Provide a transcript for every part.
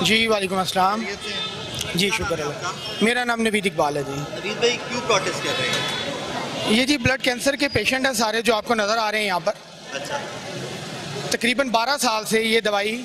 जी वालेकुम अस्सलाम। जी शुक्र है। मेरा नाम नवीद इकबाल है जी। नवीद भाई क्यों प्रोटेस्ट कर रहे हैं? ये जी ब्लड कैंसर के पेशेंट हैं सारे जो आपको नज़र आ रहे हैं यहाँ पर। अच्छा, तकरीबन 12 साल से ये दवाई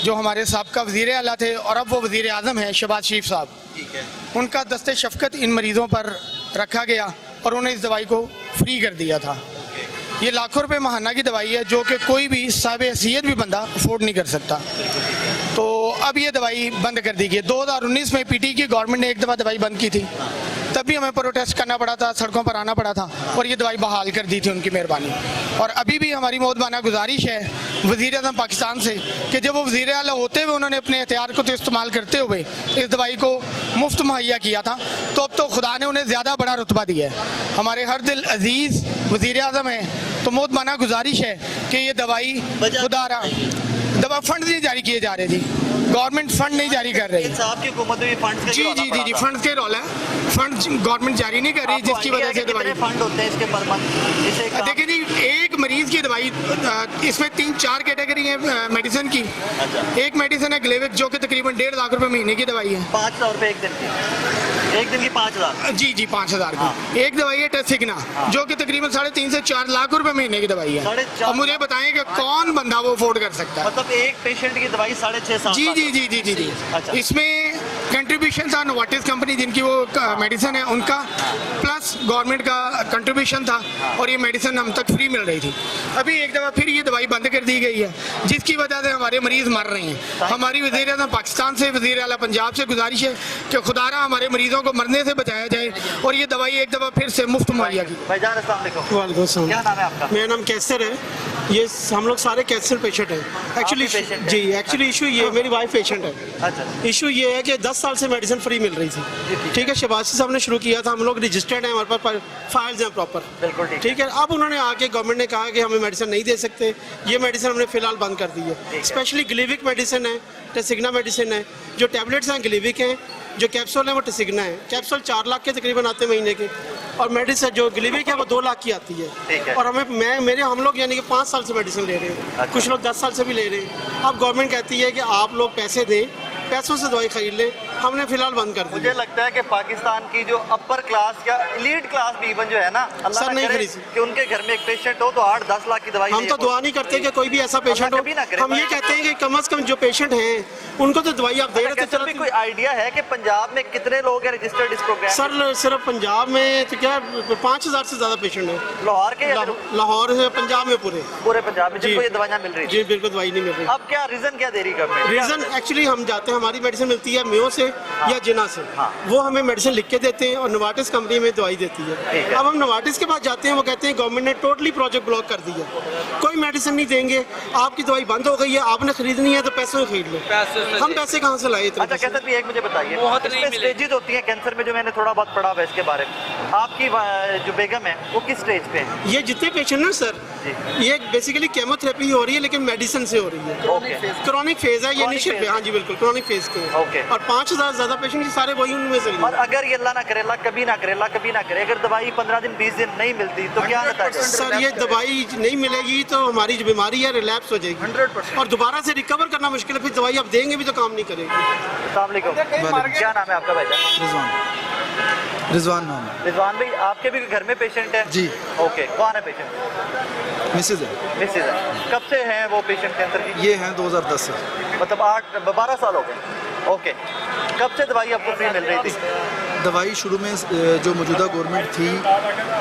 जो हमारे साबका वज़ीर आला थे और अब वो वज़ीर आज़म हैं शहबाज शरीफ साहब, ठीक है। उनका दस्ते शफ़क़त इन मरीज़ों पर रखा गया और उन्हें इस दवाई को फ्री कर दिया था। ये लाखों रुपए महाना की दवाई है जो कि कोई भी साहिब हैसियत भी बंदा अफोर्ड नहीं कर सकता। तो अब ये दवाई बंद कर दी गई। 2019 में पीटी की गवर्नमेंट ने एक दफ़ा दवाई बंद की थी, तब भी हमें प्रोटेस्ट करना पड़ा था, सड़कों पर आना पड़ा था और ये दवाई बहाल कर दी थी उनकी मेहरबानी। और अभी भी हमारी मोहतबाना गुजारिश है वज़ीर आज़म पाकिस्तान से कि जब वो वज़ीर आला होते हुए उन्होंने अपने एहतियार को तो इस्तेमाल करते हुए इस दवाई को मुफ्त मुहैया किया था, तो अब तो खुदा ने उन्हें ज़्यादा बड़ा रुतबा दिया है। हमारे हर दिल अजीज़ वज़ीर आज़म है, तो मोहतबाना गुजारिश है कि ये दवाई खुदारा दवा फंड नहीं जारी किए जा रहे जी, गवर्नमेंट फंड नहीं जारी कर रही। साहब की हुकूमत में भी फंड्स का जी जी जी जी फंड के रोल है, फंड गवर्नमेंट जारी नहीं कर रही जिसकी वजह से दवाई फंड होते हैं इसके पर मंथ। इसे देखिए जी, एक मरीज की दवाई इसमें 3-4 कैटेगरी है मेडिसिन की। एक मेडिसिन है ग्लेविक जो कि तकरीबन 1.5 लाख रुपए महीने की दवाई है। 500 रुपए एक दिन की, एक दिन की 5000। जी जी 5000 की। एक दवाई है टेसिग्ना जो कि तकरीबन 3.5 से 4 लाख रुपए महीने की दवाई है। अब मुझे बताएं कि कौन बंदा वो अफोर्ड कर सकता है? मतलब एक पेशेंट की दवाई 6.5-7 जी जी जी जी जी जी। अच्छा। इसमें कंट्रीब्यूशन था नोवाटिस कंपनी जिनकी वो मेडिसिन है उनका, प्लस गवर्नमेंट का कंट्रीब्यूशन था और ये मेडिसिन हम तक फ्री मिल रही थी। अभी एक दफ़ा फिर ये दवाई बंद कर दी गई है जिसकी वजह से हमारे मरीज़ मर रहे हैं। हमारी वज़ीर आज़म पाकिस्तान से, वज़ीर आला पंजाब से गुजारिश है कि खुदारा हमारे मरीज़ों को मरने से बचाया जाए और ये दवाई एक दफ़ा फिर से मुफ्त मुहैया की। भाईजान अस्सलाम वालेकुम। वालेकुम सलाम। क्या नाम है आपका? मेरा नाम कैसर है। ये हम लोग सारे कैंसर पेशेंट हैं एक्चुअली। आप भी patient हैं? जी एक्चुअली इशू ये, मेरी वाइफ पेशेंट है। अच्छा, इशू ये है कि 10 साल से मेडिसिन फ्री मिल रही थी, ठीक है। शहबाज साहब ने शुरू किया था, हम लोग रजिस्टर्ड हैं, हमारे पास फाइल्स हैं प्रॉपर, बिल्कुल ठीक है। अब उन्होंने आके गवर्नमेंट ने कहा कि हमें मेडिसिन नहीं दे सकते, ये मेडिसिन हमने फिलहाल बंद कर दी है। स्पेशली ग्लीविक मेडिसिन है, टेसिग्ना मेडिसिन है, जो टैबलेट्स हैं ग्लीविक हैं, जो कैप्सूल है वो टेसिग्ना है। कैप्सूल 4 लाख के तकरीबन आते हैं महीने के, और मेडिसिन जो ग्लीविक है वो 2 लाख की आती है। और हमें हम लोग यानी कि 5 साल से मेडिसिन ले रहे हैं, कुछ लोग 10 साल से भी ले रहे हैं। अब गवर्नमेंट कहती है कि आप लोग पैसे दें, पैसों से दवाई खरीद लें, हमने फिलहाल बंद कर दी। मुझे लगता है कि पाकिस्तान की जो अपर क्लास या एलीट क्लास भी इवन जो है ना, अल्लाह सर ना नहीं करे खरीद। कि उनके घर में एक पेशेंट हो तो 8-10 लाख की दवाई हम तो दुआ नहीं करते कि कोई भी ऐसा पेशेंट हो। हम ये कहते हैं कि कम से कम जो पेशेंट हैं उनको तो दवाई आप दे रहे थे। भी कोई आइडिया है कि पंजाब में कितने लोग हैं रजिस्टर्ड इस प्रोग्राम? सर सिर्फ पंजाब में तो क्या 5000 से ज़्यादा पेशेंट हैं। लाहौर के लाहौर से पंजाब में पूरे पंजाब में जिनको ये दवाइयाँ मिल रही जी बिल्कुल दवाई नहीं मिल रही। अब क्या रीजन क्या दे रही गवर्नमेंट? रीज़न एक्चुअली हम जाते हैं, हमारी मेडिसिन मिलती है मेयो से या जिना से, वो हमें मेडिसिन लिख के देते हैं और नोवाटिस कंपनी में दवाई देती है। अब हम नोवाटिस के पास जाते हैं, वो कहते हैं गवर्नमेंट ने टोटली प्रोजेक्ट ब्लॉक कर दिया, कोई मेडिसिन नहीं देंगे, आपकी दवाई बंद हो गई है, आपने खरीदनी है तो पैसों में खरीद लो। हम पैसे कहाँ से लाए? अच्छा कैंसर भी एक मुझे बताइए, इसमें स्टेजेस होती हैं कैंसर में, जो मैंने थोड़ा बहुत पढ़ा हुआ है इसके बारे में। आपकी जो बेगम है वो किस स्टेज पे है? ये जितने पेशेंट हैं सर, ये बेसिकली केमोथेरेपी हो रही है लेकिन मेडिसिन से हो रही है। क्रॉनिक फेज है ये, इनिशियल पे। हाँ जी बिल्कुल क्रॉनिक फेज के। और 5000 ज्यादा पेशेंट सारे वही उनमें से। और अगर ये अल्लाह ना करे, अल्लाह कभी ना करे, अल्लाह कभी ना करे, अगर दवाई 15 दिन 20 दिन नहीं मिलती तो क्या होता है? सर ये दवाई नहीं मिलेगी तो हमारी जो बीमारी है रिलैप्स हो जाएगी 100%, और दोबारा से रिकवर करना मुश्किल है। फिर दवाई आप देंगे भी तो काम नहीं करेगी। अस्सलाम वालेकुम, क्या नाम है आपका भाईजान? रिजवान नाम है। रिजवान भाई, आपके भी घर में पेशेंट है? जी। ओके, कौन है पेशेंट? मिसेज है। मिसेज है। कब से हैं वो पेशेंट कैंसर की? ये हैं 2010 से। मतलब 12 साल हो गए। ओके, कब से दवाई आपको फ्री मिल रही थी? दवाई शुरू में जो मौजूदा गवर्नमेंट थी,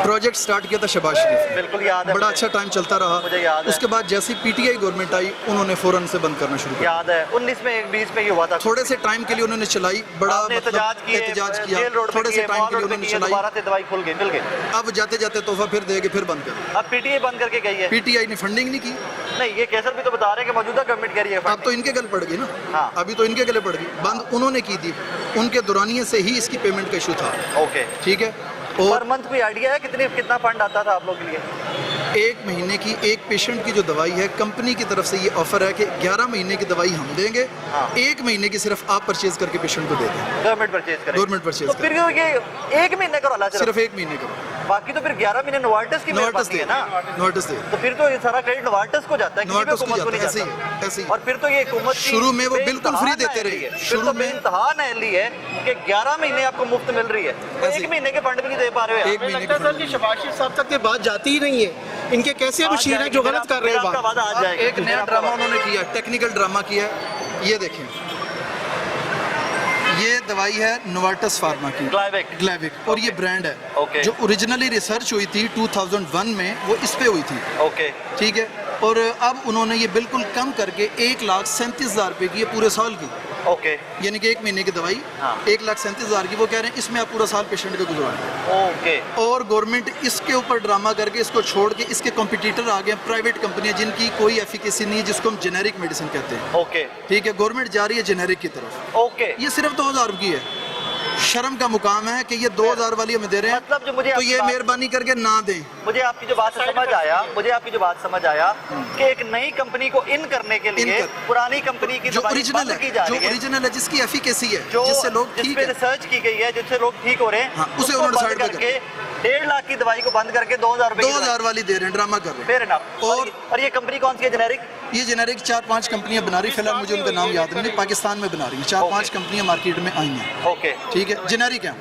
प्रोजेक्ट स्टार्ट किया था शहबाज शरीफ। बिल्कुल याद है, बड़ा अच्छा टाइम चलता रहा। मुझे याद है। उसके बाद जैसी पीटीआई गवर्नमेंट आई उन्होंने फ़ौरन से बंद करना शुरू किया। याद है 19 में 20 में ये हुआ था। थोड़े से टाइम के लिए उन्होंने चलाई, बड़ा एहतजाज किया, थोड़े से टाइम के लिए उन्होंने चलाई। दोबारा से दवाई खुल गई, मिल गई। अब जाते जाते तोहफा फिर देके फिर बंद कर। अब पीटीआई बंद करके गई है। पीटीआई ने फंडिंग नहीं की। नहीं, ये कैंसर भी तो बता रहे हैं कि मौजूदा गवर्नमेंट कह रही है। अब तो इनके गले पड़ गई ना। हाँ। अभी तो इनके गले पड़ गई। बंद उन्होंने की थी, उनके दौरानिये से ही इसकी पेमेंट का इशू था। ओके, ठीक है। पर और मंथ कोई आइडिया है कितना फंड आता था आप लोग के लिए? 1 महीने की एक पेशेंट की जो दवाई है, कंपनी की तरफ से ये ऑफर है कि 11 महीने की दवाई हम देंगे। 1 महीने की सिर्फ आप परचेज करके पेशेंट को दे दें। गवर्नमेंट परचेज करे। गवर्नमेंट परचेज तो फिर ये 1 महीने का वाला सिर्फ 1 महीने का। बाकी तो फिर 11 महीने नोवार्टिस की नोवार्टिस मेहरबानी है ना, नोवार्टिस दे तो फिर तो ये सारा क्रेडिट नोवार्टिस को जाता है, किसी भी नोवार्टिस को हुकूमत को नहीं जाता है, जाता। ऐसे ही। और फिर तो ये हुकूमत की शुरू में वो बिल्कुल फ्री बेइंतहा देते रहे। नाअहली है। फिर शुरू तो में बेइंतहा नाअहली है कि 11 महीने आपको मुफ्त मिल रही है, तो ऐसे एक ही। महीने के फंड भी नहीं दे पा रहे हो एक यार। महीने लगता है सर कि शहबाज शरीफ साहब तक ये बात जाती ही नहीं है, इनके कैसे आज मशीन है जाएगी, जो फिर गलत कर रहे फिर हैं आपका बात। वादा आज जाएगा। एक नया ड्रामा उन्होंने किया, टेक्निकल ड्रामा किया है। ये देखें, ये दवाई है नोवार्टिस फार्मा की, ग्लेविक, और ये ब्रांड है। ओके। जो ओरिजिनली रिसर्च हुई थी 2001 में, वो इस पे हुई थी, ओके, ठीक है। और अब उन्होंने ये बिल्कुल कम करके 1,37,000 रुपये की है पूरे साल की, ओके, यानी कि एक महीने की दवाई हाँ। 1,37,000 की, वो कह रहे हैं इसमें आप पूरा साल पेशेंट का गुजारें। ओके, और गवर्नमेंट इसके ऊपर ड्रामा करके इसको छोड़ के इसके कॉम्पिटिटर आ गए, प्राइवेट कंपनियां जिनकी कोई एफिकेसी नहीं है, जिसको हम जेनेरिक मेडिसिन कहते हैं, ओके, ठीक है। गवर्नमेंट जा रही है जेनेरिक की तरफ। ओके। ये सिर्फ 2,000 की है। शर्म का मुकाम है कि ये 2,000 वाली हमें दे रहे हैं, मतलब जो मुझे तो आपकी ये बात- मेहरबानी करके ना दें। मुझे आपकी जो बात समझ आया, मुझे आपकी जो बात समझ आया कि एक नई कंपनी को इन करने के लिए इन कर- पुरानी कंपनी की जो दवाई ओरिजिनल बंद की है, जा जो रही है, ओरिजिनल है, जिसकी एफिकेसी है, जो जिससे लोग जिस ठीक पे है, रिसर्च की गई है, जिससे लोग ठीक हो रहे हैं, हाँ, उसे उसको उन्होंने बंद साइड पे करके 1.5 लाख की दवाई को बंद करके 2,000 रुपए की 2,000 वाली दे रहे हैं, ड्रामा कर रहे हैं। Fair enough. और ये कंपनी कौन सी है? जेनेरिक। ये जेनेरिक 4-5 कंपनियां बना रही, फिलहाल मुझे उनका नाम याद नहीं, पाकिस्तान में बना रही है। 4-5 कंपनियां मार्केट में आई हैं, ओके, ठीक है, जेनेरिक है।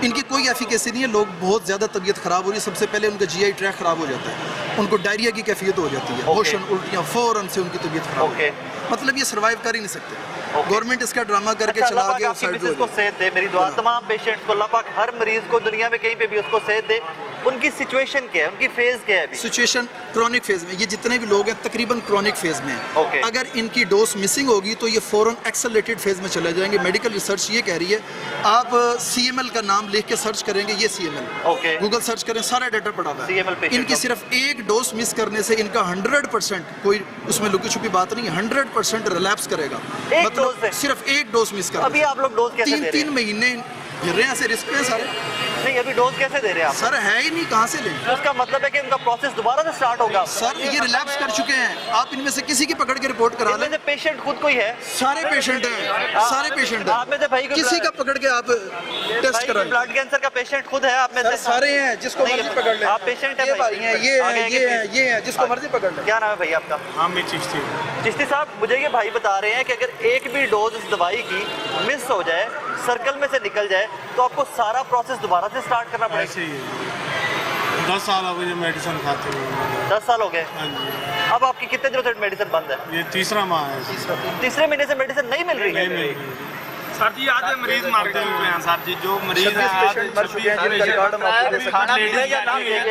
इनकी कोई एफिकेसी नहीं है, लोग बहुत ज़्यादा तबीयत ख़राब हो रही है, सबसे पहले उनका जीआई ट्रैक ख़राब हो जाता है, उनको डायरिया की कैफियत हो जाती है, मोशन उल्टियाँ, फ़ौरन से उनकी तबीयत खराब हो ओके। जाती है। मतलब ये सर्वाइव कर ही नहीं सकते। ओके। गवर्नमेंट इसका ड्रामा करके अच्छा, चला अल्लाह गया, पाक आपकी साइड मिसेस को सेहत दे, मेरी दुआ तमाम पेशेंट्स को, अल्लाह पाक हर मरीज को दुनिया में कहीं पे भी उसको सेहत दे। उनकी सिचुएशन क्या है, उनकी फेज क्या है अभी? सिचुएशन क्रॉनिक फेज में, ये जितने भी लोग हैं तकरीबन क्रॉनिक फेज में हैं। ओके। अगर इनकी डोज मिसिंग होगी तो ये फ़ौरन एक्सेलरेटेड फेज में चले जाएंगे। मेडिकल रिसर्च ये कह रही है, आप CML का नाम लिख के सर्च करेंगे, ये CML ओके, गूगल सर्च करें, सारा डाटा पड़ा हुआ है। CML patient, इनकी ओके। सिर्फ एक डोज मिस करने से इनका 100%, कोई उसमें लुकी छुपी बात नहीं है, 100% रिलैप्स करेगा। एक मतलब डोज से? सिर्फ एक डोज मिस कर, अभी आप लोग डोज कैसे दे रहे 3-3 हैं? महीने गिर रहे हैं, ऐसे रिस्क पे सारे। नहीं, अभी डोज कैसे दे रहे हैं आप? सर है ही नहीं, कहाँ से लें तो उसका मतलब है कि उनका प्रोसेस दोबारा से स्टार्ट होगा। सर? ये रिलैप्स कर चुके हैं, आप इनमें से किसी की पकड़ के रिपोर्ट करा इनमें लें। से पेशेंट खुद कोई है? सारे पेशेंट हैं, सारे पेशेंट आप में से भाई हैं, कोई किसी का पकड़ के आप टेस्ट कराएं। ब्लड कैंसर का पेशेंट खुद है आप में सर से? सारे हैं, जिसको नहीं, मर्जी पकड़ ले। आप पेशेंट हैं ये भाई? भाई हैं, ये आगे हैं, आगे ये हैं, please। ये हैं, जिसको मर्जी पकड़ ले। क्या नाम है भैया आपका? हामिद चिश्ती। चिश्ती साहब, मुझे ये भाई बता रहे हैं कि अगर एक भी डोज इस दवाई की मिस हो जाए, सर्कल में से निकल जाए, तो आपको सारा प्रोसेस दोबारा से स्टार्ट करना पड़ेगा। ऐसे ही है, 10 साल हो गए मेडिसिन खाते हुए। 10 साल हो गए। हाँ जी, अब आपकी कितने दिनों से मेडिसिन बंद है? ये तीसरा माह है। तीसरे महीने से मेडिसिन नहीं मिल रही नहीं मिल है? रही। सर जी आज मरीज मर चुके हैं सर जी, जो मरीज है आज 26 खाना लेडीज मिलेगा ना? आई हैं।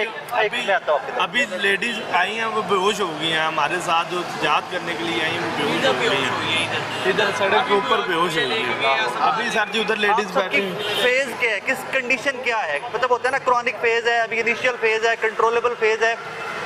एक मैं आता हूँ आपके तरफ। अभी लेडीज आई हैं, वो बेहोश हो गई हैं, हमारे साथ जो जात करने के लिए आई हैं वो बेहोश हो गई हैं, इधर सड़क के ऊपर बेहोश हो गई हैं। अभी सर जी उधर लेडीज आप सबकी बैठी हैं। फेज क्या है, किस कंडीशन क्या है? मतलब होता है ना, क्रॉनिक फेज है, अभी इनिशियल फेज है, कंट्रोलेबल फेज है,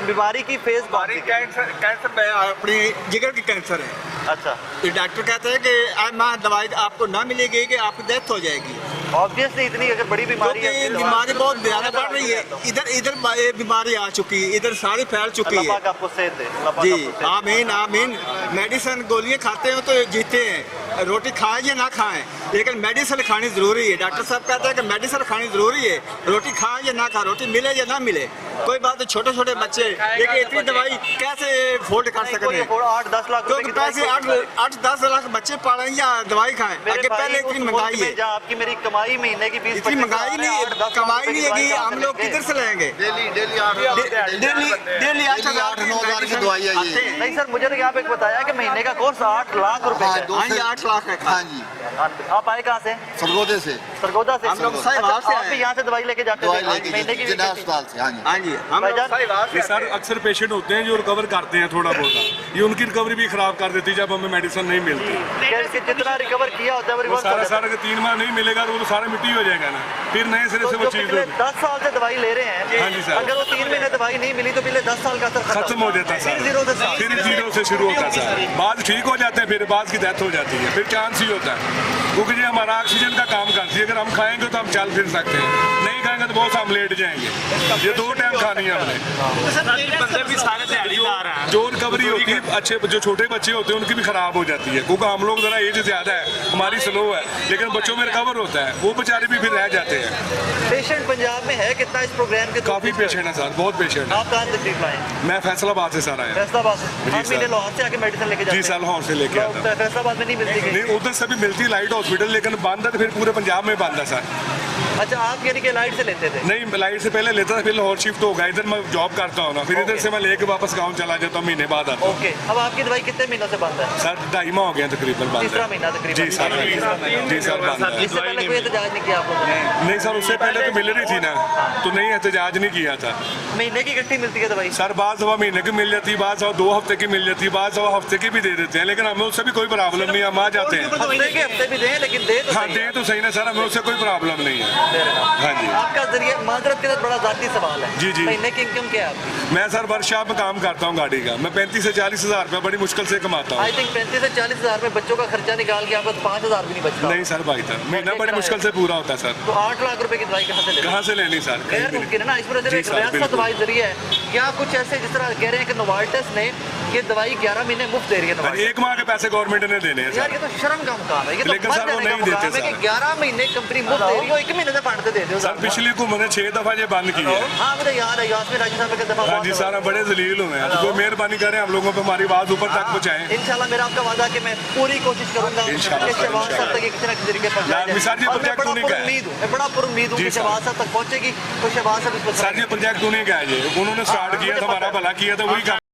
बीमारी की फेज कौन सी है? कैंसर में अपनी जिगर की कैंसर है। अच्छा, तो डॉक्टर कहते हैं कि आज दवाई आपको ना मिलेगी कि आपकी डेथ हो जाएगी, ऑब्वियसली इतनी अगर बड़ी बीमारी क्योंकि है, बीमारी बहुत ज़्यादा बढ़ रही है। इधर इधर बीमारी आ चुकी है, इधर सारी फैल चुकी अल्लाह है। पाक आपको सेहत दे, अल्लाह पाक जी आपको सेहत दे। आमीन आमीन। मेडिसिन गोलियां खाते हो तो जीते हैं, रोटी खाएं या ना खाएं, लेकिन मेडिसिन खानी ज़रूरी है। डॉक्टर साहब कहते हैं कि मेडिसिन खानी ज़रूरी है, रोटी खाएं या ना खाएं, रोटी मिले या ना मिले कोई बात नहीं। छोटे छोटे बच्चे लेकिन इतनी दवाई कैसे अफोर्ड कर सकते हैं? 8-10 लाख रुपए क्योंकि की दवाई पैसे कोई- 8-10 लाख बच्चे पालें या दवाई खाएं। मेरे आगे भाई, पहले उस इतनी मुल्क महंगाई में है, जहाँ आपकी मेरी कमाई महीने की 20-25 इतनी महंगाई नहीं, 8-10 कमाई रुपए नहीं की दवाई है, कहाँ हम से लोग लेंगे? किधर से लेंगे? डेली 8-9 की दवाई है ये। नहीं सर, मुझे तो यहाँ पे बताया कि महीने का कोर्स 8 लाख रुपए हाँ, का है। दो हाँ से- जी 8 लाख है। हाँ जी, आप आए कहाँ से? सरगोदे से सरगोदा से? हम लोग अच्छा, साहिवाल से आप आए भी यहाँ से दवाई लेके जाते दवाई थे? लेके महीने की जिला भी अस्पताल से। हाँ जी, हाँ जी हम लोग भाईजान, साहिवाल से सर अक्सर पेशेंट होते हैं जो रिकवर करते हैं थोड़ा बहुत, ये उनकी रिकवरी भी खराब कर देती है जब हमें मेडिसिन नहीं मिलती। कि जितना रिकवर किया होता है वो वो रिवर्स हो सारा जाता है। सारा 3 माह नहीं मिलेगा तो वो तो सारा मिट्टी हो जाएगा ना, फिर नए सिरे तो से जो वो चीज़ पिछले होगी। 10 साल से दवाई ले रहे हैं, हाँ जी सर। अगर वो 3 महीने दवाई नहीं मिली तो पिछले 10 साल का असर खत्म हो जाता है फिर सर, जीरो से स्टार्ट। फिर जीरो से शुरू होता है सर, बाद ठीक हो जाते हैं, फिर बाद की डेथ हो जाती है, फिर चांस ही होता है। क्योंकि ये हमारा ऑक्सीजन का काम करती है। अगर हम खाएंगे तो हम चल फिर सकते हैं, नहीं खाएंगे तो बहुत से हम लेट जाएंगे। ये 2 टाइम खानी है हमने। बंदे भी सारे दिहाड़ीदार हैं। जो रिकवरी होती है अच्छे, जो छोटे बच्चे होते हैं उनकी भी खराब हो जाती है, क्योंकि हम लोग जरा एज ज़्यादा है, हमारी स्लो है, लेकिन बच्चों में रिकवर होता है, वो बेचारे भी फिर रह जाते हैं। पेशेंट पंजाब में है कितना इस प्रोग्राम के? काफ़ी पेशेंट है सर, बहुत पेशेंट है। आप कहाँ तकलीफ लाए? मैं फैसलाबाद से सर आया। फैसलाबाद से? जी आप महीने सर। लाहौर से आके मेडिसिन लेके जाते जी सर, लाहौर से लेके आता हूँ। फैसलाबाद में नहीं मिलती कहीं? नहीं, उधर से भी मिलती लाइट हॉस्पिटल, लेकिन बंद है तो फिर पूरे पंजाब में बंद है सर। अच्छा, आप यानी कि लाइट से लेते थे? नहीं, लाइट से पहले लेता था, फिर लाहौर शिफ्ट हो गया, इधर मैं जॉब करता हूँ ना, फिर इधर से मैं लेके वापस गाँव चला जाता हूँ, महीने बाद आता हूँ। ओके, अब आपकी दवाई कितने महीनों से बंद है? सर 2.5 माह हो गया तकरीबन बंद है। तीसरा महीना तकरीबन? जी सर, जी सर बंद है। इससे पहले कोई एहतजाज नहीं किया आप लोगों ने? नहीं सर, उससे पहले तो मिल रही थी ना, तो नहीं एहतजाज नहीं किया था महीने की इकट्ठी मिलती है दवाई? सर। बाद दवा महीने की मिल जाती है, बाद दवा 2 हफ्ते की मिल जाती है, बाद दवा हफ्ते की भी दे देते हैं, लेकिन हमें उससे भी कोई प्रॉब्लम नहीं है, हम आ जाते हैं। हफ्ते के हफ्ते भी दें, लेकिन दे तो हाँ, सही। दे तो सही ना सर, हमें उससे कोई प्रॉब्लम नहीं है। हाँ जी। आपका जरिए माजरत के साथ बड़ा जाती सवाल है। जी, जी। महीने की इनकम क्या है आपकी? मैं सर वर्कशॉप में काम करता हूँ गाड़ी का, मैं 35 से 40 हज़ार रुपये बड़ी मुश्किल से कमाता हूँ। आई थिंक 35 से 40 हज़ार में बच्चों का खर्चा निकाल के आपको 5 हज़ार भी नहीं बचता। नहीं सर भाई सर, महीना बड़ी मुश्किल से पूरा होता है सर। तो 8 लाख रुपए की दवाई कहाँ से ले? कहाँ से लेनी सर? कहीं गैर भी मुमकिन है ना। इस पर जी एक सर, रियासत बिल्कुल। दवाई जरिए है क्या कुछ ऐसे, जिस तरह कह रहे हैं कि नोवार्टिस ने ये दवाई 11 महीने मुफ्त दे रही है? नहीं, 1 माह के पैसे गवर्नमेंट ने देने हैं यार, सर। ये तो शर्म का मुकाम है। ये तो लेकिन मर सर वो जाने का नहीं देते मुकाम है कि सर। 11 महीने कंपनी मुफ्त दे रही है, 1 महीने से फंड दे दो सर पिछली हुकूमत ने 6 दफ़ा ये बंद किया है। हाँ, मुझे याद है, यास्मीन राजी साहब के दफा हाँ जी सर, हम बड़े जलील हुए हैं, तो कोई मेहरबानी करें हम लोगों पे, हमारी आवाज़ ऊपर तक पहुँचाएं। इंशाल्लाह मेरा आपका वादा कि मैं पूरी कोशिश करूंगा कि इंशाल्लाह, शहबाज साहब तक ये किसी न किसी तरीके पर पहुंचाया लाजमी सर, ये जाए। और मैं प्रोजेक्ट बड़ा उन्हीं का है। पुरुम्मीद हूँ, मैं बड़ा पुरुम्मीद हूँ जी कि सर। शहबाज साहब तक पहुंचेगी, तो शहबाज साहब इस पर सर ये प्रोजेक्ट उन्हीं का है, ये उन्होंने स्टार्ट किया था, हमारा भला किया था, वही